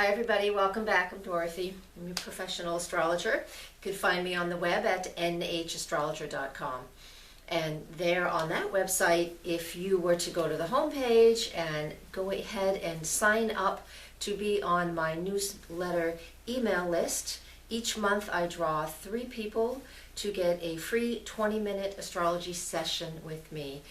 Hi everybody, welcome back. I'm Dorothy. I'm your professional astrologer. You can find me on the web at nhastrologer.com. And there on that website, if you were to go to the homepage and go ahead and sign up to be on my newsletter email list, each month I draw 3 people to get a free 20-minute astrology session with me.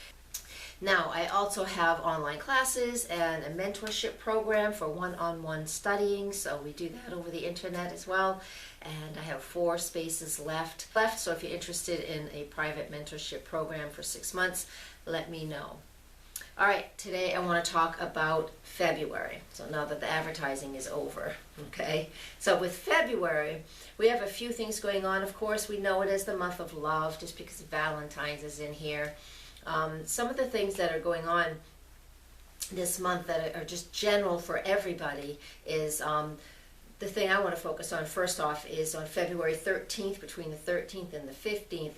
Now, I also have online classes and a mentorship program for one-on-one studying, so we do that over the internet as well. And I have 4 spaces left. So if you're interested in a private mentorship program for 6 months, let me know. All right, today I want to talk about February. So now that the advertising is over, okay? So with February, we have a few things going on. Of course, we know it as the month of love just because Valentine's is in here. Some of the things that are going on this month that are just general for everybody is the thing I want to focus on first off is on February 13th, between the 13th and the 15th.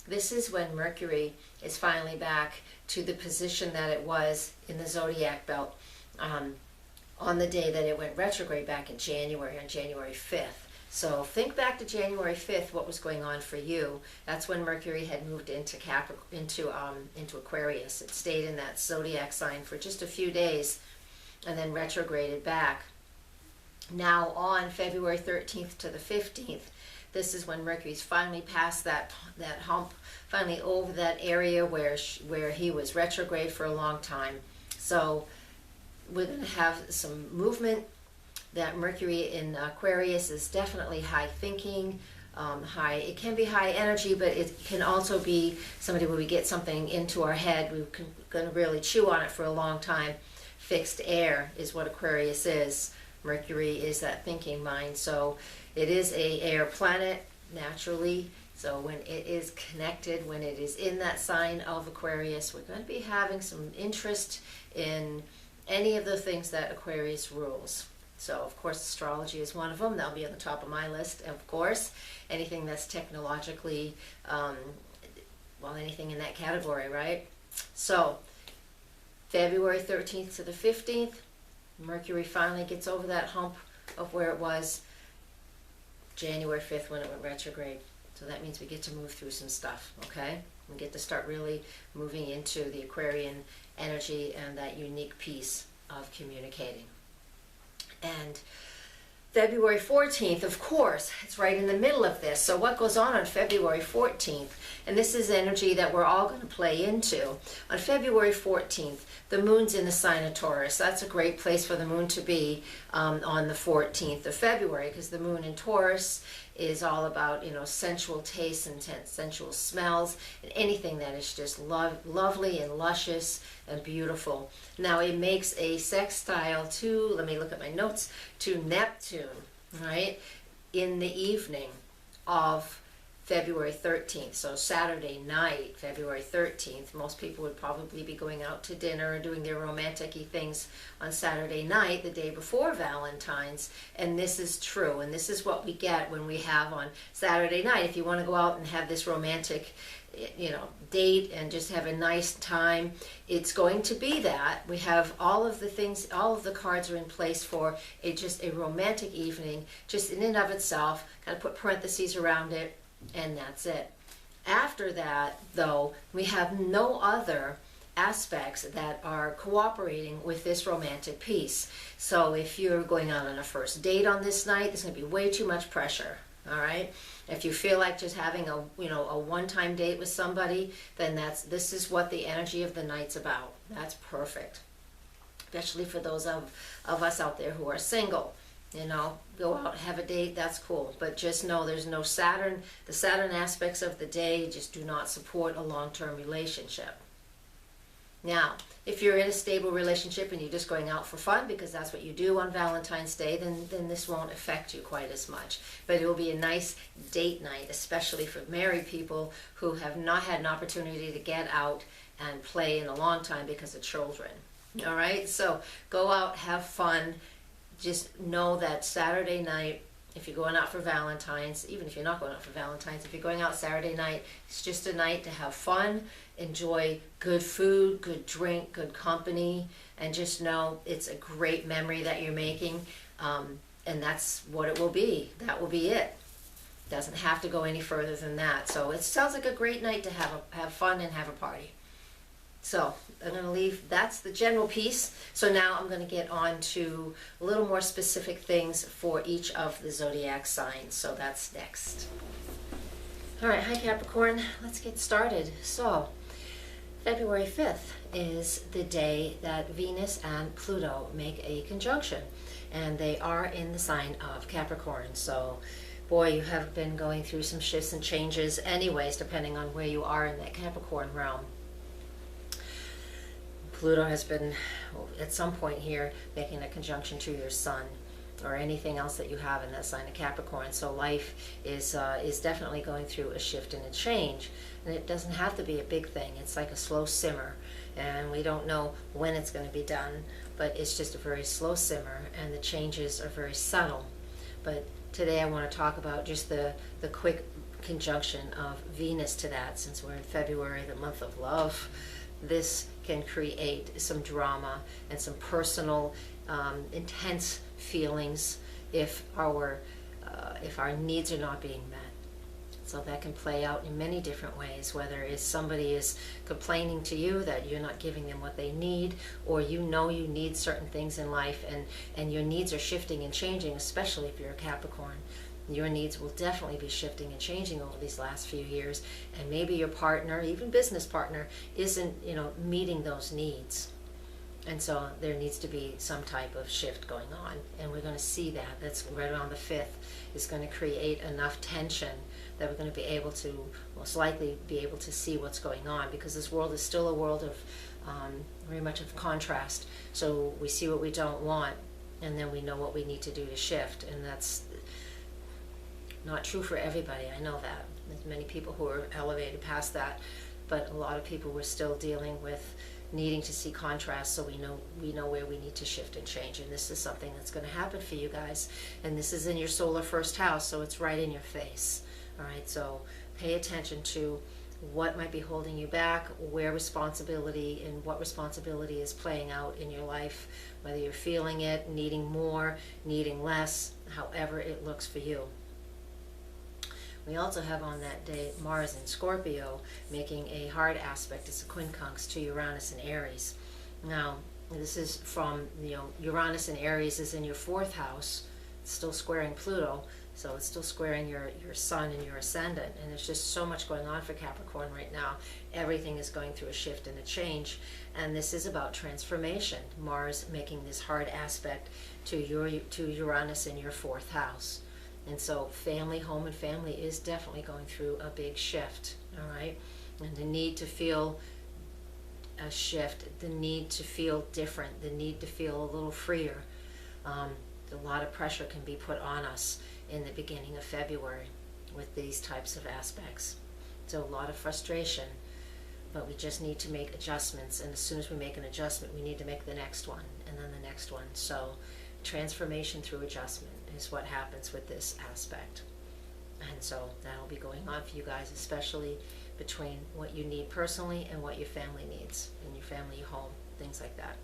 This is when Mercury is finally back to the position that it was in the zodiac belt on the day that it went retrograde back in January, on January 5th. So think back to January 5th, what was going on for you. That's when Mercury had moved into Aquarius. It stayed in that zodiac sign for just a few days and then retrograded back. Now on February 13th to the 15th, this is when Mercury's finally past that hump, finally over that area where he was retrograde for a long time. So we're going to have some movement. That Mercury in Aquarius is definitely high thinking, it can be high energy, but it can also be somebody where we get something into our head, we're going to really chew on it for a long time. Fixed air is what Aquarius is. Mercury is that thinking mind, so it is a air planet naturally. So when it is connected, when it is in that sign of Aquarius, we're going to be having some interest in any of the things that Aquarius rules. So, of course, astrology is one of them. That'll be on the top of my list, of course. Anything that's technologically, anything in that category, right? So, February 13th to the 15th, Mercury finally gets over that hump of where it was January 5th when it went retrograde. So that means we get to move through some stuff, okay? We get to start really moving into the Aquarian energy and that unique piece of communicating. And February 14th, of course, it's right in the middle of this. So what goes on February 14th? And this is energy that we're all going to play into. On February 14th, the moon's in the sign of Taurus. That's a great place for the moon to be on the 14th of February, because the moon in Taurus is all about, sensual tastes and sensual smells and anything that is just lovely and luscious and beautiful. Now it makes a sextile to, let me look at my notes, to Neptune, right, in the evening of February 13th. So Saturday night, February 13th, most people would probably be going out to dinner and doing their romantic-y things on Saturday night, the day before Valentine's. And this is true. And this is what we get when we have on Saturday night. If you want to go out and have this romantic, date and just have a nice time, it's going to be that. We have all of the things, all of the cards are in place for just a romantic evening, just in and of itself. Kind of put parentheses around it. And that's it. After that, though, we have no other aspects that are cooperating with this romantic piece. So if you're going out on a first date on this night, there's going to be way too much pressure. All right. If you feel like just having a one-time date with somebody, then this is what the energy of the night's about. That's perfect, especially for those of us out there who are single. Go out, have a date, that's cool. But just know there's no Saturn. The Saturn aspects of the day just do not support a long-term relationship. Now, if you're in a stable relationship and you're just going out for fun because that's what you do on Valentine's Day, then this won't affect you quite as much. But it will be a nice date night, especially for married people who have not had an opportunity to get out and play in a long time because of children. All right? So go out, have fun. Just know that Saturday night, if you're going out for Valentine's, even if you're not going out for Valentine's, if you're going out Saturday night, it's just a night to have fun, enjoy good food, good drink, good company, and just know it's a great memory that you're making. And that's what it will be. That will be it. Doesn't have to go any further than that. So it sounds like a great night to have fun and have a party. So I'm going to leave, that's the general piece. So now I'm going to get on to a little more specific things for each of the zodiac signs. So that's next. All right, hi Capricorn, let's get started. So February 5th is the day that Venus and Pluto make a conjunction, and they are in the sign of Capricorn. So boy, you have been going through some shifts and changes anyways, depending on where you are in that Capricorn realm. Pluto has been, at some point here, making a conjunction to your sun or anything else that you have in that sign of Capricorn. So life is definitely going through a shift and a change. And it doesn't have to be a big thing. It's like a slow simmer. And we don't know when it's going to be done, but it's just a very slow simmer, and the changes are very subtle. But today I want to talk about just the quick conjunction of Venus to that, since we're in February, the month of love. This can create some drama and some personal, intense feelings if our needs are not being met. So that can play out in many different ways, whether it's somebody is complaining to you that you're not giving them what they need, or you know you need certain things in life, and your needs are shifting and changing, especially if you're a Capricorn. Your needs will definitely be shifting and changing over these last few years, and maybe your partner, even business partner, isn't, meeting those needs. And so there needs to be some type of shift going on, and we're going to see that. That's right around the 5th. Is going to create enough tension that we're going to be able to, most likely, be able to see what's going on, because this world is still a world of very much of contrast. So we see what we don't want, and then we know what we need to do to shift, and that's not true for everybody. I know that. There's many people who are elevated past that, but a lot of people were still dealing with needing to see contrast, so we know where we need to shift and change. And this is something that's going to happen for you guys. And this is in your solar first house, so it's right in your face. All right, so pay attention to what might be holding you back, where responsibility and what responsibility is playing out in your life, whether you're feeling it, needing more, needing less, however it looks for you. We also have on that day Mars in Scorpio making a hard aspect. It's a quincunx to Uranus and Aries. Now, this is from, Uranus and Aries is in your 4th house. It's still squaring Pluto, so it's still squaring your sun and your ascendant. And there's just so much going on for Capricorn right now. Everything is going through a shift and a change. And this is about transformation. Mars making this hard aspect to Uranus in your 4th house. And so family, home, and family is definitely going through a big shift, all right? And the need to feel a shift, the need to feel different, the need to feel a little freer. A lot of pressure can be put on us in the beginning of February with these types of aspects. So a lot of frustration, but we just need to make adjustments. And as soon as we make an adjustment, we need to make the next one, and then the next one. So transformation through adjustment is what happens with this aspect. And so that'll be going on for you guys, especially between what you need personally and what your family needs, and your family, your home, things like that.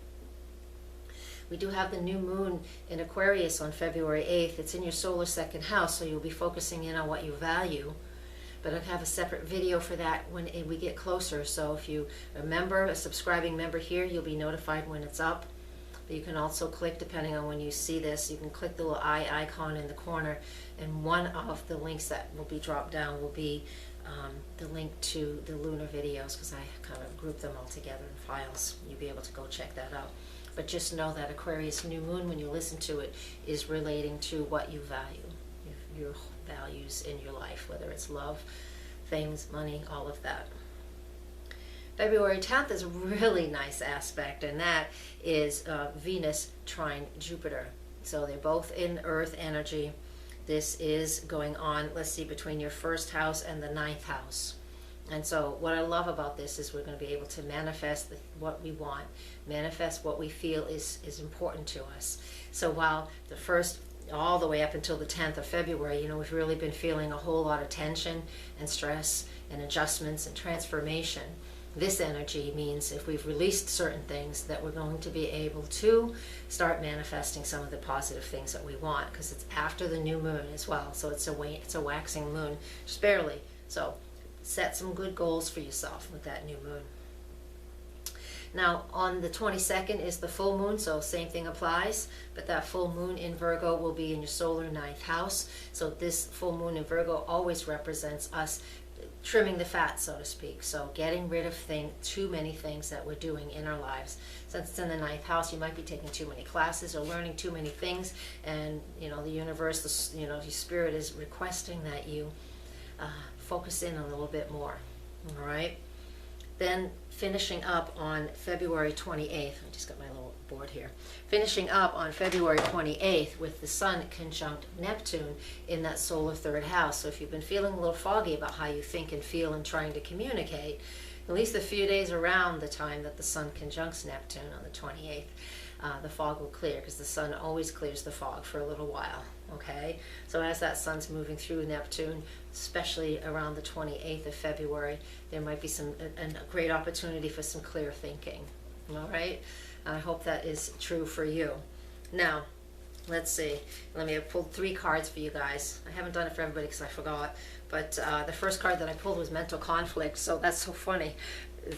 We do have the new moon in Aquarius on February 8th. It's in your solar 2nd house, so you'll be focusing in on what you value. But I'll have a separate video for that when we get closer. So if you remember, a subscribing member here, you'll be notified when it's up. But you can also click, depending on when you see this, you can click the little eye icon in the corner, and one of the links that will be dropped down will be the link to the lunar videos, because I kind of group them all together in files. You'll be able to go check that out. But just know that Aquarius new moon, when you listen to it, is relating to what you value, your values in your life, whether it's love, things, money, all of that. February 10th is a really nice aspect, and that is Venus trine Jupiter. So they're both in Earth energy. This is going on, let's see, between your 1st house and the 9th house. And so what I love about this is we're going to be able to manifest what we want, manifest what we feel is important to us. So while the first, all the way up until the 10th of February, we've really been feeling a whole lot of tension and stress and adjustments and transformation. this energy means if we've released certain things, that we're going to be able to start manifesting some of the positive things that we want, because it's after the new moon as well. So it's a waxing moon, just barely. So set some good goals for yourself with that new moon. Now on the 22nd is the full moon, so same thing applies, but that full moon in Virgo will be in your solar 9th house. So this full moon in Virgo always represents us trimming the fat, so to speak. So getting rid of too many things that we're doing in our lives. Since it's in the 9th house, you might be taking too many classes or learning too many things, and the universe, your spirit is requesting that you focus in a little bit more. All right. Then finishing up on February 28th, I just got my little board here. Finishing up on February 28th with the Sun conjunct Neptune in that solar 3rd house. So if you've been feeling a little foggy about how you think and feel and trying to communicate, at least a few days around the time that the Sun conjuncts Neptune on the 28th, the fog will clear, because the Sun always clears the fog for a little while. Okay, so as that Sun's moving through Neptune, especially around the 28th of February, there might be a great opportunity for some clear thinking. All right, I hope that is true for you. Now, let's see. Let me have pulled 3 cards for you guys. I haven't done it for everybody because I forgot. But the first card that I pulled was mental conflict. So that's so funny.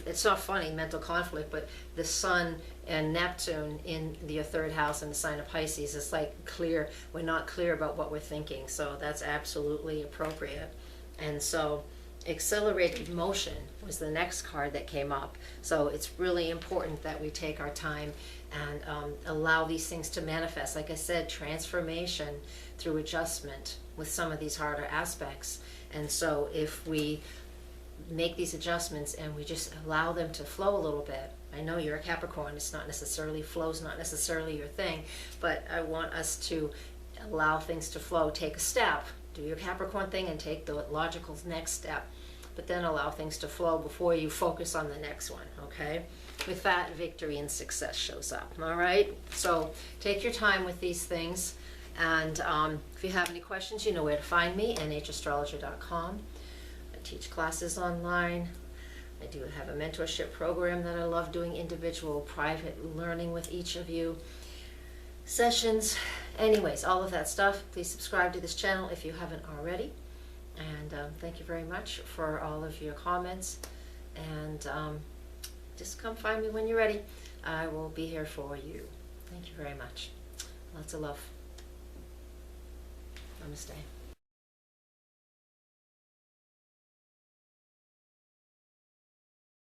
It's not funny, mental conflict, but the Sun and Neptune in your 3rd house in the sign of Pisces, it's like clear. We're not clear about what we're thinking. So that's absolutely appropriate. And so accelerated motion was the next card that came up. So it's really important that we take our time and allow these things to manifest. Like I said, transformation through adjustment with some of these harder aspects. And so if we make these adjustments and we just allow them to flow a little bit. I know you're a Capricorn, it's not necessarily, flow's not necessarily your thing, but I want us to allow things to flow. Take a step, do your Capricorn thing and take the logical next step, but then allow things to flow before you focus on the next one, okay? With that, victory and success shows up, all right? So take your time with these things, and if you have any questions, you know where to find me, nhastrologer.com. Teach classes online. I do have a mentorship program that I love doing, individual private learning with each of you, sessions, anyways, all of that stuff. Please subscribe to this channel if you haven't already, and thank you very much for all of your comments, and just come find me when you're ready. I will be here for you. Thank you very much. Lots of love. Namaste.